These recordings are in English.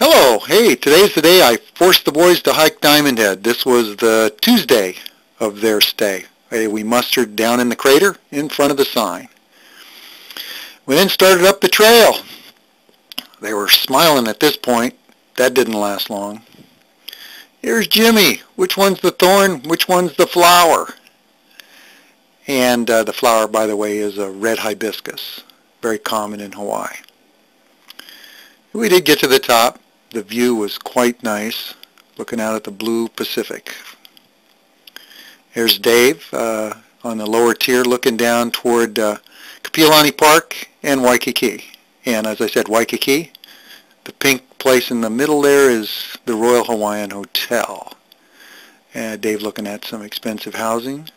Hello, hey, today's the day I forced the boys to hike Diamond Head. This was the Tuesday of their stay. We mustered down in the crater in front of the sign. We then started up the trail. They were smiling at this point. That didn't last long. Here's Jimmy. Which one's the thorn? Which one's the flower? And the flower, by the way, is a red hibiscus, very common in Hawaii. We did get to the top. The view was quite nice, looking out at the blue Pacific. There's Dave on the lower tier looking down toward Kapiolani Park and Waikiki. And as I said, Waikiki, the pink place in the middle there is the Royal Hawaiian Hotel. And Dave looking at some expensive housing.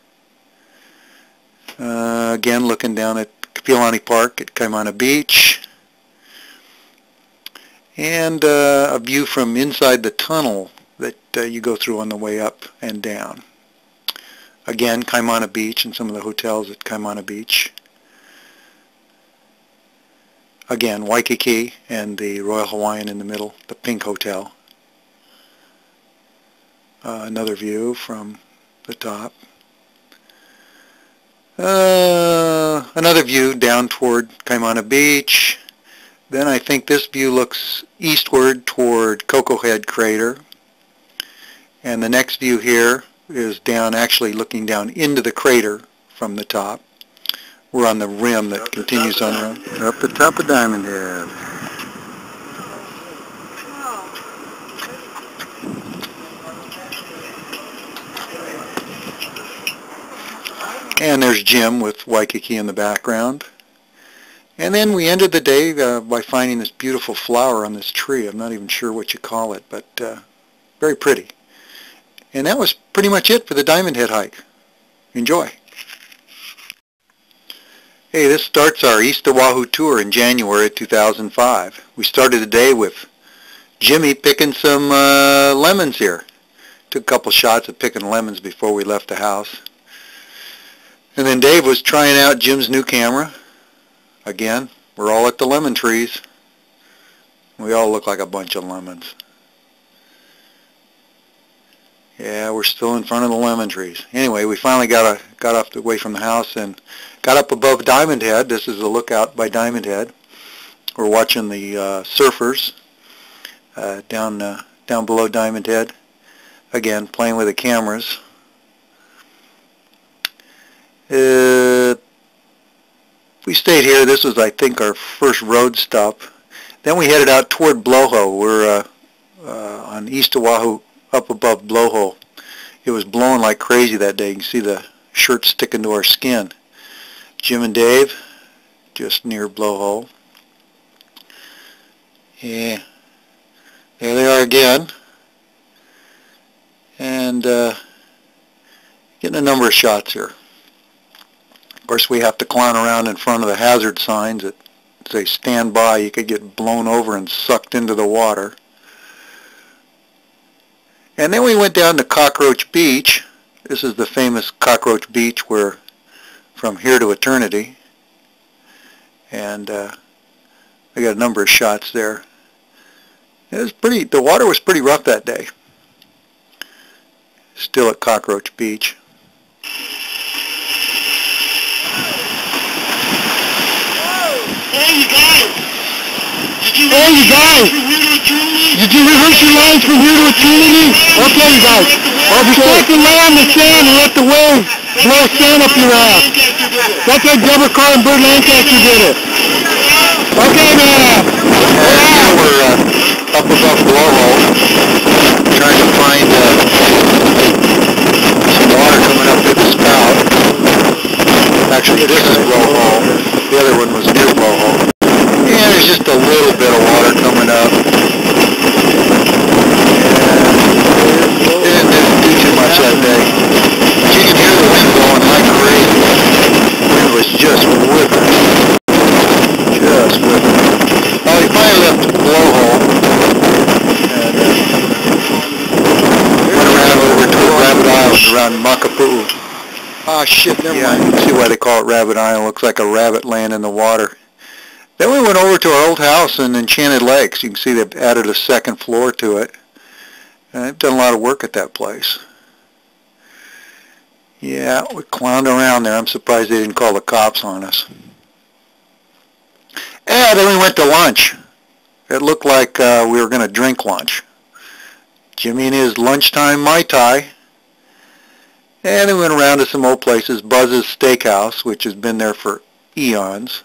Again, looking down at Kapiolani Park at Kaimana Beach. And a view from inside the tunnel that you go through on the way up and down. Again, Kaimana Beach and some of the hotels at Kaimana Beach. Again, Waikiki and the Royal Hawaiian in the middle, the pink hotel. Another view from the top. Another view down toward Kaimana Beach. Then I think this view looks eastward toward Cocoa Head Crater. And the next view here is down, actually looking down into the crater from the top. We're on the rim that continues on around. Up the top of Diamond Head. And there's Jim with Waikiki in the background. And then we ended the day by finding this beautiful flower on this tree. I'm not even sure what you call it, but very pretty. And that was pretty much it for the Diamond Head hike. Enjoy. Hey, this starts our East Oahu tour in January 2005. We started the day with Jimmy picking some lemons here. Took a couple shots of picking lemons before we left the house. And then Dave was trying out Jim's new camera. Again, we're all at the lemon trees. We all look like a bunch of lemons. Yeah, we're still in front of the lemon trees. Anyway, we finally got away from the house and got up above Diamond Head. This is a lookout by Diamond Head. We're watching the surfers down below Diamond Head. Again, playing with the cameras. We stayed here. This was, I think, our first road stop. Then we headed out toward Bloho. We're on East Oahu, up above Bloho. It was blowing like crazy that day. You can see the shirt sticking to our skin. Jim and Dave, just near Bloho. Yeah, there they are again. And getting a number of shots here. Of course, we have to clown around in front of the hazard signs that say stand by. You could get blown over and sucked into the water. And then we went down to Cockroach Beach. This is the famous Cockroach Beach where from here to eternity. And I got a number of shots there. It was pretty. The water was pretty rough that day. Still at Cockroach Beach. Hey, you guys! Did you rehearse your lines from here to eternity? Okay, you guys. Okay. You can't lay on the sand and let the waves blow sand up your ass. That's how Deborah Carr and Burt Lancaster did it. Okay, man. Yeah, we're up above Bloho, trying to find some water coming up through the spout. Actually, this is Bloho. The other one was near Bloho. Yeah, there's just a little bit of water coming up. It didn't do too much that day. But you can hear the wind blowing like crazy. The wind was just whipping. Just whipping. Oh, he finally left Bloho. And went around over to Rabbit Island around Makapu'u. Ah, shit, never mind. You can see why they call it Rabbit Island. It looks like a rabbit laying in the water. Then we went over to our old house in Enchanted Lakes. You can see they've added a second floor to it. They've done a lot of work at that place. Yeah, we clowned around there. I'm surprised they didn't call the cops on us. And then we went to lunch. It looked like we were going to drink lunch. Jimmy and his lunchtime Mai Tai. And then we went around to some old places. Buzz's Steakhouse, which has been there for eons.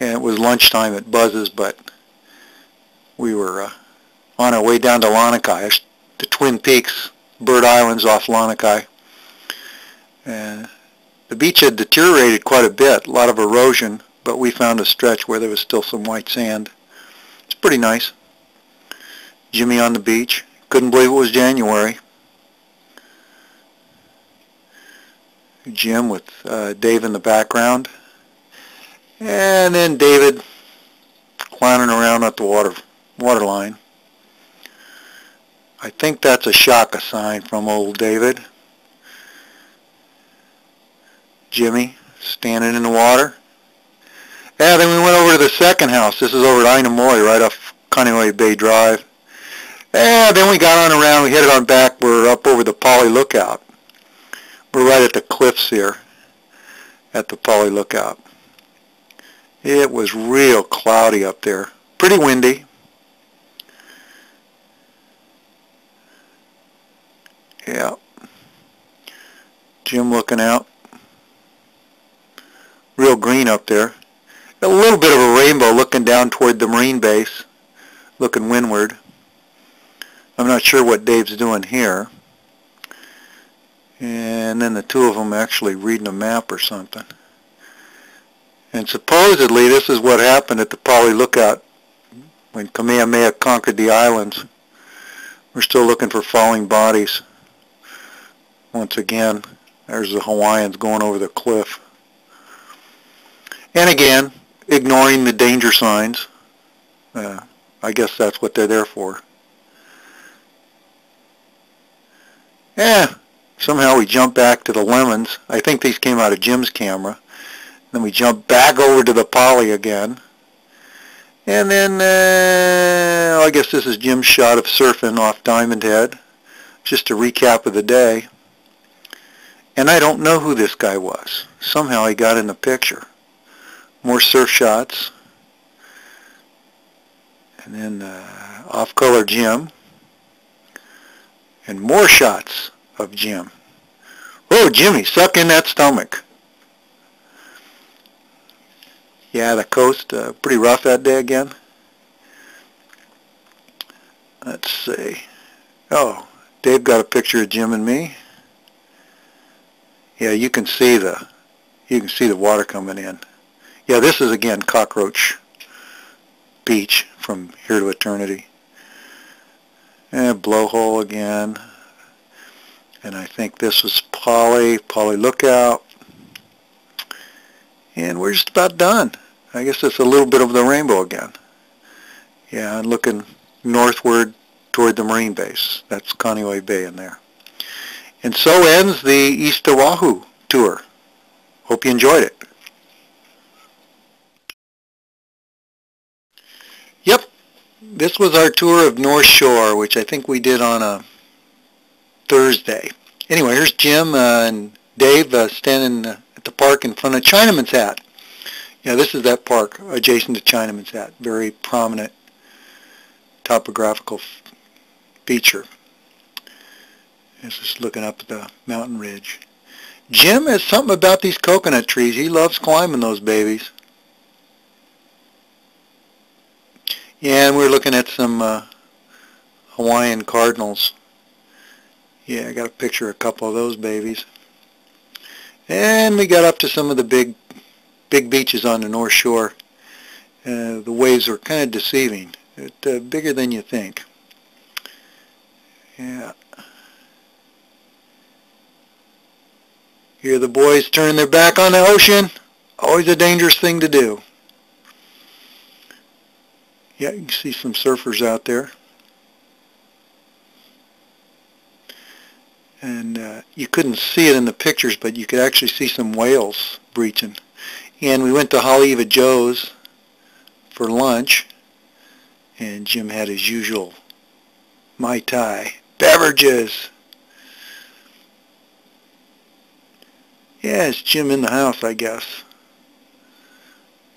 And it was lunchtime at Buzz's, but we were on our way down to Lanakai, the Twin Peaks, Bird Islands off Lanakai. And the beach had deteriorated quite a bit, a lot of erosion, but we found a stretch where there was still some white sand. It's pretty nice. Jimmy on the beach. Couldn't believe it was January. Jim with Dave in the background. And then David clowning around at the water line. I think that's a Shaka sign from old David. Jimmy standing in the water. Yeah, then we went over to the second house. This is over at Inamoy, right off Kaneohe Bay Drive. And then we got on around. We headed on back. We're up over the Polly Lookout. We're right at the cliffs here at the Polly Lookout. It was real cloudy up there. Pretty windy. Yeah. Jim looking out. Real green up there. A little bit of a rainbow looking down toward the Marine base, looking windward. I'm not sure what Dave's doing here. And then the two of them actually reading a map or something. And supposedly this is what happened at the Polly Lookout when Kamehameha conquered the islands. We're still looking for falling bodies. Once again, there's the Hawaiians going over the cliff. And again, ignoring the danger signs. I guess that's what they're there for. Yeah, somehow we jumped back to the lemons. I think these came out of Jim's camera. Then we jumped back over to the Polly again. And then, I guess this is Jim's shot of surfing off Diamond Head. Just a recap of the day. And I don't know who this guy was. Somehow he got in the picture. More surf shots. And then off-color Jim. And more shots of Jim. Oh, Jimmy, suck in that stomach. Yeah, the coast, pretty rough that day again. Let's see. Oh, Dave got a picture of Jim and me. Yeah, you can see the water coming in. Yeah, this is again Cockroach Beach from here to eternity. And Blowhole again. And I think this was Polly Lookout. And we're just about done. I guess it's a little bit of the rainbow again. Yeah, and looking northward toward the Marine base. That's Kaneohe Bay in there. And so ends the East Oahu tour. Hope you enjoyed it. Yep, this was our tour of North Shore, which I think we did on a Thursday. Anyway, here's Jim and Dave standing at the park in front of Chinaman's Hat. Yeah, this is that park adjacent to Chinaman's Hat. Very prominent topographical feature. This is looking up at the mountain ridge. Jim has something about these coconut trees. He loves climbing those babies. Yeah, and we're looking at some Hawaiian cardinals. Yeah, I got a picture of a couple of those babies. And we got up to some of the big beaches on the North Shore. The waves are kind of deceiving. It's bigger than you think. Yeah. Hear the boys turning their back on the ocean. Always a dangerous thing to do. Yeah, you can see some surfers out there. And you couldn't see it in the pictures, but you could actually see some whales breaching. And we went to Haleiwa Joe's for lunch, and Jim had his usual Mai Tai beverages. Yeah, it's Jim in the house, I guess.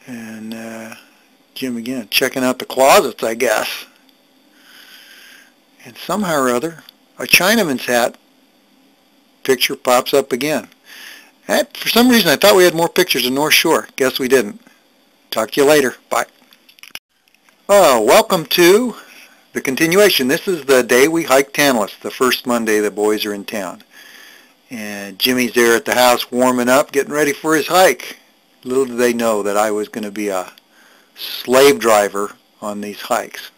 And Jim again, checking out the closets, I guess. And somehow or other, a Chinaman's hat picture pops up again. And for some reason, I thought we had more pictures of North Shore. Guess we didn't. Talk to you later. Bye. Welcome to the continuation. This is the day we hiked Tantalus, the first Monday the boys are in town. And Jimmy's there at the house warming up, getting ready for his hike. Little did they know that I was going to be a slave driver on these hikes.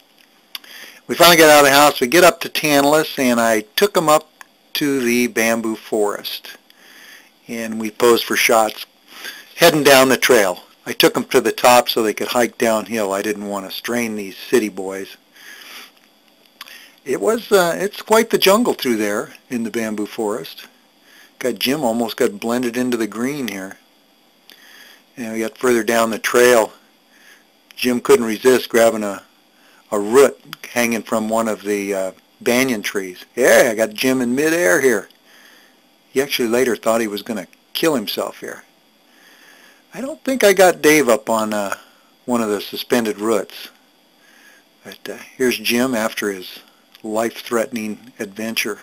We finally got out of the house. We get up to Tantalus, and I took them up to the bamboo forest. And we posed for shots heading down the trail. I took them to the top so they could hike downhill. I didn't want to strain these city boys. It's quite the jungle through there in the bamboo forest. Jim almost got blended into the green here. And we got further down the trail. Jim couldn't resist grabbing a root hanging from one of the banyan trees. Yeah, I got Jim in midair here. He actually later thought he was going to kill himself here. I don't think I got Dave up on one of the suspended roots. But here's Jim after his life-threatening adventure.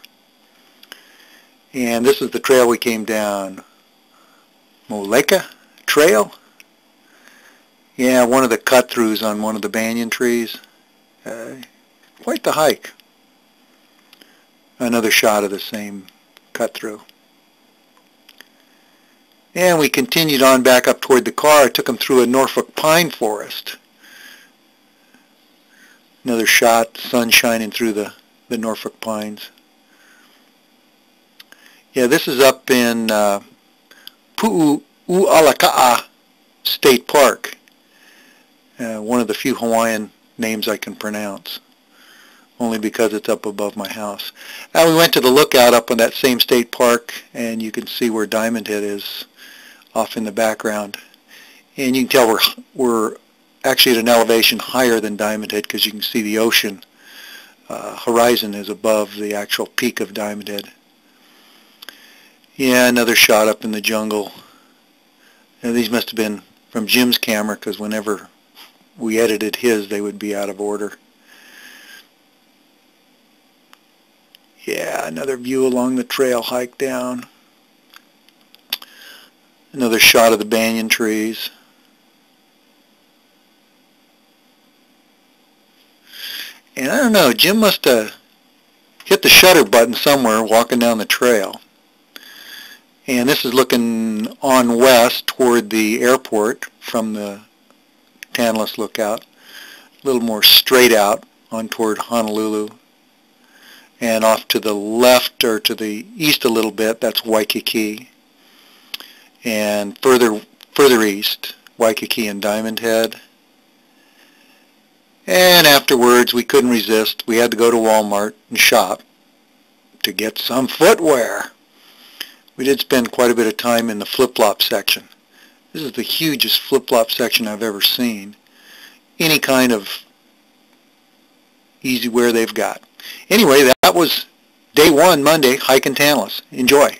And this is the trail we came down. Moleka Trail. Yeah, one of the cut-throughs on one of the banyan trees. Quite the hike. Another shot of the same cut-through. And we continued on back up toward the car. I took them through a Norfolk pine forest. Another shot, sun shining through the Norfolk pines. Yeah, this is up in Pu'u'alaka'a State Park. One of the few Hawaiian names I can pronounce, only because it's up above my house. Now we went to the lookout up on that same state park, and you can see where Diamond Head is off in the background. And you can tell we're actually at an elevation higher than Diamond Head because you can see the ocean horizon is above the actual peak of Diamond Head. Yeah, another shot up in the jungle. Now, these must have been from Jim's camera because whenever we edited his, they would be out of order. Yeah, another view along the trail hike down. Another shot of the banyan trees. And I don't know, Jim must have hit the shutter button somewhere walking down the trail. And this is looking on west toward the airport from the Tantalus lookout. A little more straight out on toward Honolulu. And off to the left or to the east a little bit, that's Waikiki. And further east, Waikiki and Diamond Head. And afterwards, we couldn't resist. We had to go to Walmart and shop to get some footwear. We did spend quite a bit of time in the flip-flop section. This is the hugest flip-flop section I've ever seen. Any kind of easy wear they've got. Anyway, that was day one, Monday, hiking Tantalus. Enjoy.